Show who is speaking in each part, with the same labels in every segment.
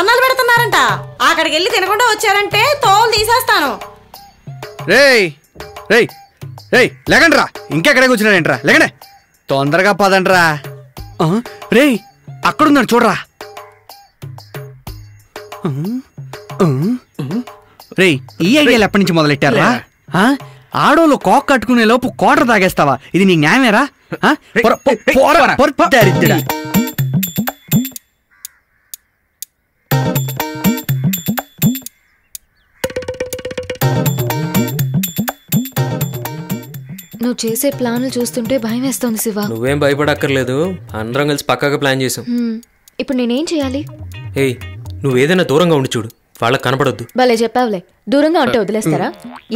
Speaker 1: పరన్నాలు పెడుతున్నారంట. అక్కడికి వెళ్ళి తినకుండా వచ్చారంటే తోలు తీసేస్తాను.
Speaker 2: రేయ్ రేయ్ రేయ్ లేకండ్రా, ఇంకెక్కడే కూర్చున్నారేంట్రా, లేకండే తొందరగా పదండ్రా. రేయ్ అక్కడున్నాడు చూడరా. రేయ్ ఈ ఐడియాలు ఎప్పటి నుంచి మొదలెట్టారా? ఆడోళ్ళు కాక్ కట్టుకునే లోపు కోటర్ తాగేస్తావా? ఇది నీ న్యాయమేరా?
Speaker 3: నువ్వు చేసే ప్లాన్లు చూస్తుంటే భయం వేస్తోంది శివ.
Speaker 4: నువ్వేం భయపడక్కర్లేదు, అందరం కలిసి పక్కాగా ప్లాన్ చేసాం.
Speaker 3: ఇప్పుడు నేనేం చేయాలి?
Speaker 4: ఏయ్ నువ్వేదైనా దూరంగా ఉండి చూడు, వాళ్ళకి కనపడొద్దు.
Speaker 3: భలే చెప్పావులే, దూరంగా ఉంటే వదిలేస్తారా?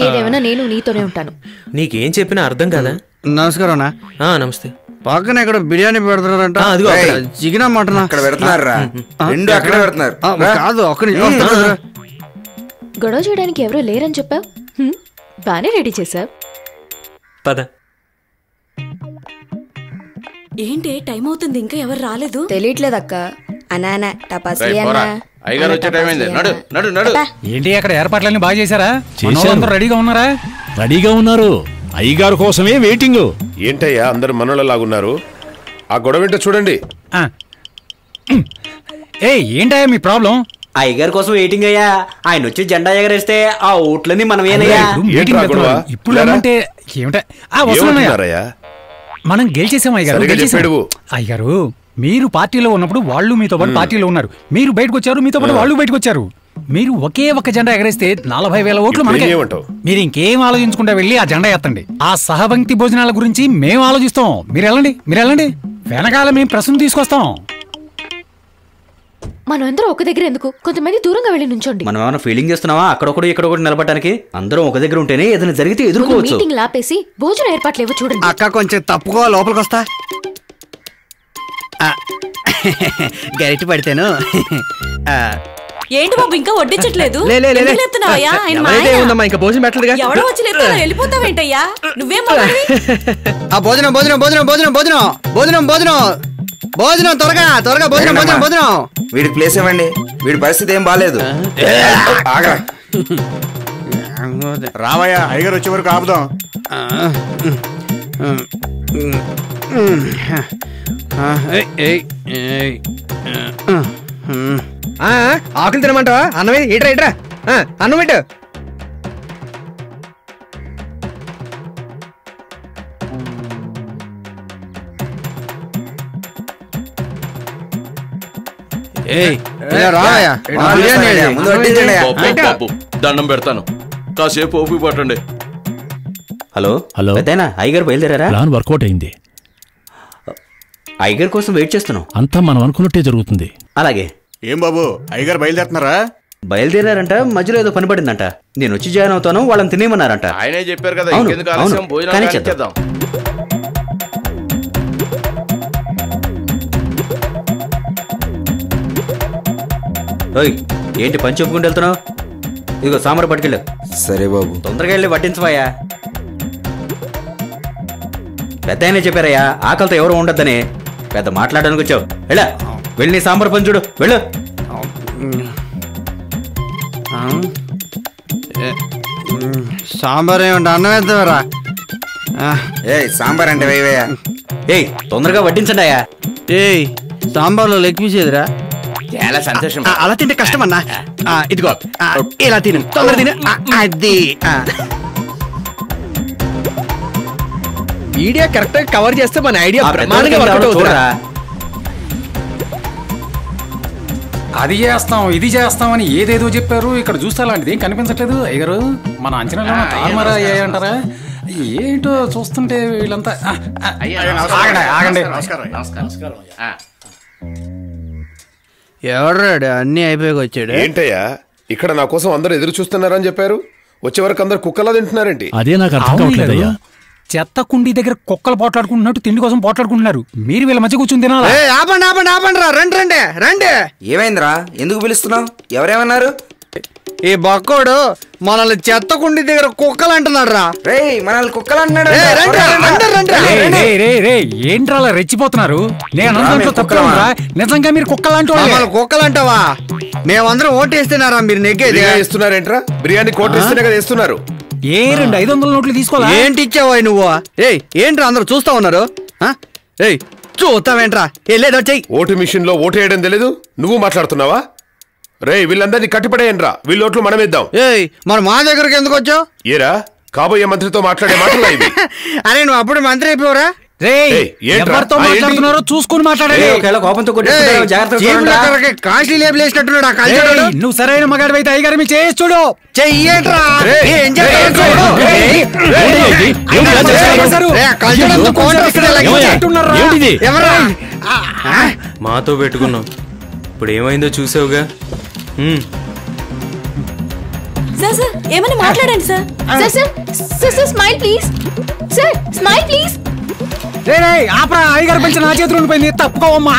Speaker 3: ఏదేమైనా నేను నీతోనే ఉంటాను.
Speaker 4: నీకేం చెప్పినా అర్థం కాదా?
Speaker 2: నమస్కారం.
Speaker 4: నమస్తే.
Speaker 2: పక్కన ఇక్కడ బిర్యానీ పెడతారంట, చికెన్ మటన్ అక్కడ పెడుతున్నారా? కాదు
Speaker 3: గొడవ చేయడానికి ఎవరూ లేరని చెప్పావు, బానే రెడీ చేసావు.
Speaker 4: పద.
Speaker 1: ఏంటి టైం అవుతుంది, ఇంకా ఎవరు రాలేదు?
Speaker 3: తెలియట్లేదు అక్క. అనానా టపాసి
Speaker 5: ఏంటి అక్కడ ఏర్పాట్లన్నీ బాగా చేశారా? రెడీగా ఉన్నారా?
Speaker 6: రెడీగా ఉన్నారు, అయ్యగారు కోసమే వెయిటింగ్.
Speaker 7: ఏంటయ్యా అందరు మనోళ్ళలాగున్నారు? ఆ గొడవ ఏంటో చూడండి.
Speaker 5: ఏంటయ్యా మీ ప్రాబ్లం?
Speaker 8: అయ్యగారి కోసం వెయిటింగ్ అయ్యా. ఆయన వచ్చి జెండా ఎగరేస్తే ఆ ఓట్లన్నీ మనమేనయ్యా.
Speaker 5: ఇప్పుడు మనం గెలిచేసాం అయ్యగారు. అయ్యగారు మీరు పార్టీలో ఉన్నప్పుడు వాళ్ళు మీతో పాటు పార్టీలో ఉన్నారు, మీరు బయటకు వచ్చారు, మీతో పాటు వాళ్ళు బయటకు వచ్చారు. మీరు ఒకే ఒక జెండా ఎగరేస్తే 40,000 ఓట్లు మనకే. మీరు ఇంకేం ఆలోచించకుండా వెళ్ళి ఆ జెండా ఎత్తండి. ఆ సహపంక్తి భోజనాల గురించి మేము ఆలోచిస్తాం. మీరు వెళ్ళండి, వెనకాల మేము ప్రశ్న తీసుకొస్తాం.
Speaker 3: మనం అందరూ ఒక దగ్గర ఎందుకు? కొంతమంది దూరంగా వెళ్ళి నుంచోండి.
Speaker 8: మనం ఏమైనా ఫీలింగ్ చేస్తున్నావా? అక్కడొకటి ఇక్కడొకటి నిలబడటానికి? అందరం ఒక దగ్గర ఉంటేనే ఏదైనా జరిగితే ఎదుర్కోవచ్చు.
Speaker 3: మీటింగ్ లాపేసి భోజనం ఏర్పాట్లేవో చూడండి.
Speaker 2: అక్క కొంచెం తప్పుకో, లోపలికి వస్తా. గరిటి పడితేను.
Speaker 1: ఏంటి బాబు ఇంకా వడ్డించట్లేదు?
Speaker 2: ఇంకా భోజనం పెట్టలేదుగా.
Speaker 1: ఎవడో వచ్చి లేపుతారా? వెళ్ళిపోతావేంటయ్యా నువ్వేం?
Speaker 2: భోజనం భోజనం భోజనం భోజనం భోజనం భోజనం భోజనం భోజనం త్వరగా త్వరగా భోజనం భోజనం భోజనం.
Speaker 9: వీడి ప్లేస్ ఇవ్వండి, వీడి పరిస్థితి ఏం బాలేదు.
Speaker 10: రావయ్యా, అయ్యగారు వచ్చే వరకు ఆపుదాం.
Speaker 2: ఆకులు తినమంటావా? అన్నమే ఇట్రా అన్నం పెట్టు.
Speaker 11: దండం పెడతాను, కాసేపు ఓపిక పట్టండి.
Speaker 8: హలో పెద్దయినా, అయ్యగారు బయలుదేరారా?
Speaker 6: ప్లాన్ వర్కౌట్ అయింది.
Speaker 8: అయ్యగారి కోసం వెయిట్ చేస్తున్నాం.
Speaker 6: అంతా మనం అనుకున్నట్టే జరుగుతుంది.
Speaker 8: అలాగే.
Speaker 10: ఏం బాబు, అయ్యగారు బయలుదేరుతున్నారా?
Speaker 8: బయలుదేరారంట, మధ్యలో ఏదో పని పడిందంట. నేను వచ్చి జాయిన్ అవుతాను, వాళ్ళని తినేమన్నారంట.
Speaker 11: ఆయనే చెప్పారు కదా, ఇంకెందుకు ఆలస్యం, భోజనం చేద్దాం.
Speaker 8: ఏంటి పని చెప్పుకుంటూ వెళ్తున్నావు? ఇదిగో సాంబార్ పట్టుకెళ్ళు.
Speaker 9: సరే బాబు.
Speaker 8: తొందరగా వెళ్ళి వడ్డించవయ్యా. పెద్ద ఆయనే చెప్పారయ్యా, ఆకలితో ఎవరు ఉండొద్దని. పెద్ద మాట్లాడడానికి వచ్చావు. వెళ్ళా, వెళ్ళి సాంబార్ పని చూడు, వెళ్ళు.
Speaker 2: సాంబార్ ఏమంటే అన్నం వేద్దామరా?
Speaker 9: సాంబార్ అంటే వేయవయ్యా.
Speaker 8: తొందరగా వడ్డించండి అయ్యా.
Speaker 2: సాంబార్లో లెగ్ పీస్ ఏదిరా?
Speaker 9: చాలా సంతోషం.
Speaker 2: అలా తింటే కష్టం అన్నా. ఇదిగో ఇలా తిను, తొందర తిను. అది
Speaker 5: మీడియా కరెక్ట్ గా కవర్ చేస్తే మన ఐడియా అది చేస్తాం ఇది చేస్తామని ఏదేదో చెప్పారు. ఇక్కడ చూస్తే అలాంటిది ఏం కనిపించట్లేదు. అయ్యారు మన అంచనాలు తారుమారా అయ్యాయంటారా? ఏంటో చూస్తుంటే వీళ్ళంతా. ఆగండి.
Speaker 2: ఎవడాడు అన్ని అయిపోయి వచ్చాడు?
Speaker 7: ఏంటయ్యా ఇక్కడ నా కోసం అందరు ఎదురు చూస్తున్నారని చెప్పారు, వచ్చే వరకు అందరు కుక్కలా తింటున్నారేంటి?
Speaker 6: అదే నాకు అర్థం కావట్లేదయ్యా.
Speaker 5: చెత్త కుండీ దగ్గర కుక్కలు పోట్లాడుకుంటున్నట్టు తిండి కోసం పోట్లాడుకుంటున్నారు. మీరు వీళ్ళ మధ్య కూర్చుని తినాలా?
Speaker 2: ఆపండి రా, రండి.
Speaker 9: ఏమైందిరా, ఎందుకు పిలుస్తున్నావు? ఎవరేమన్నారు?
Speaker 2: ఈ బక్కోడు మనల్ని చెత్త కుండి దగ్గర కుక్కలు అంటున్నాడు రా.
Speaker 9: మనల్ని కుక్కలు అంటున్నాడు.
Speaker 5: ఏంట్రా అలా రెచ్చిపోతున్నారు? నేను దాంట్లో తప్పరా? నిజంగా మీరు కుక్కలాంటి
Speaker 2: కుక్కలు అంటావా? మేమందరం ఓటేస్తున్నారా మీరు నెగ్గేది?
Speaker 7: ఇస్తున్నారేంట్రా? బిర్యానీ కోట ఇస్తేనే కదా ఇస్తున్నారు.
Speaker 5: ఏ 500 నోట్లు తీసుకోవాలా?
Speaker 2: ఏంటి ఇచ్చావా నువ్వు? ఏంట్రా అందరూ చూస్తా ఉన్నారు? చూస్తావేంట్రా? వెళ్ళేదో చెయ్యి.
Speaker 7: ఓటు మిషన్ లో ఓటు వేయడం తెలీదు, నువ్వు మాట్లాడుతున్నావా? రే వీళ్ళందరినీ కట్టిపడేయండ్రా, వీళ్ళ ఓట్లు మనమిద్దాం.
Speaker 2: మరి మా దగ్గరకు ఎందుకు వచ్చావు?
Speaker 7: ఏరా కాబోయే మంత్రితో మాట్లాడే మాటలా ఇవి?
Speaker 2: అరే నువ్వు అప్పుడు మంత్రి అయిపోవరా?
Speaker 5: ఎవరితో మాట్లాడుతున్నారో చూసుకుని మాట్లాడాలి.
Speaker 2: కాశీ లేబుల్ వేసినట్టున్నాడు ఆ కల్చర్.
Speaker 5: నువ్వు సరైన మగాడు అయితే అయ్యగారు మీ చేసి చూడు.
Speaker 2: చెయ్యేట్రా
Speaker 4: మాతో పెట్టుకున్నాం, ఇప్పుడు ఏమైందో చూసావుగా.
Speaker 3: సార్ సార్ ఏమైనా మాట్లాడండి sir. Sir sir sir smile please. Sir smile please.
Speaker 5: ఆపరా, అయ్యగారు పంచి నా చేతులు ఉండిపోయింది. తప్పుకోవమ్మా.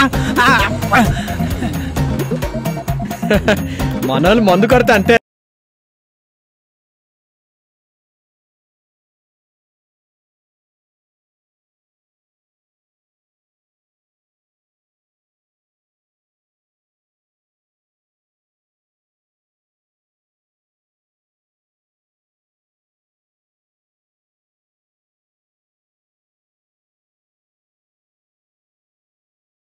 Speaker 2: మనల్ని మందు కడితే అంతే.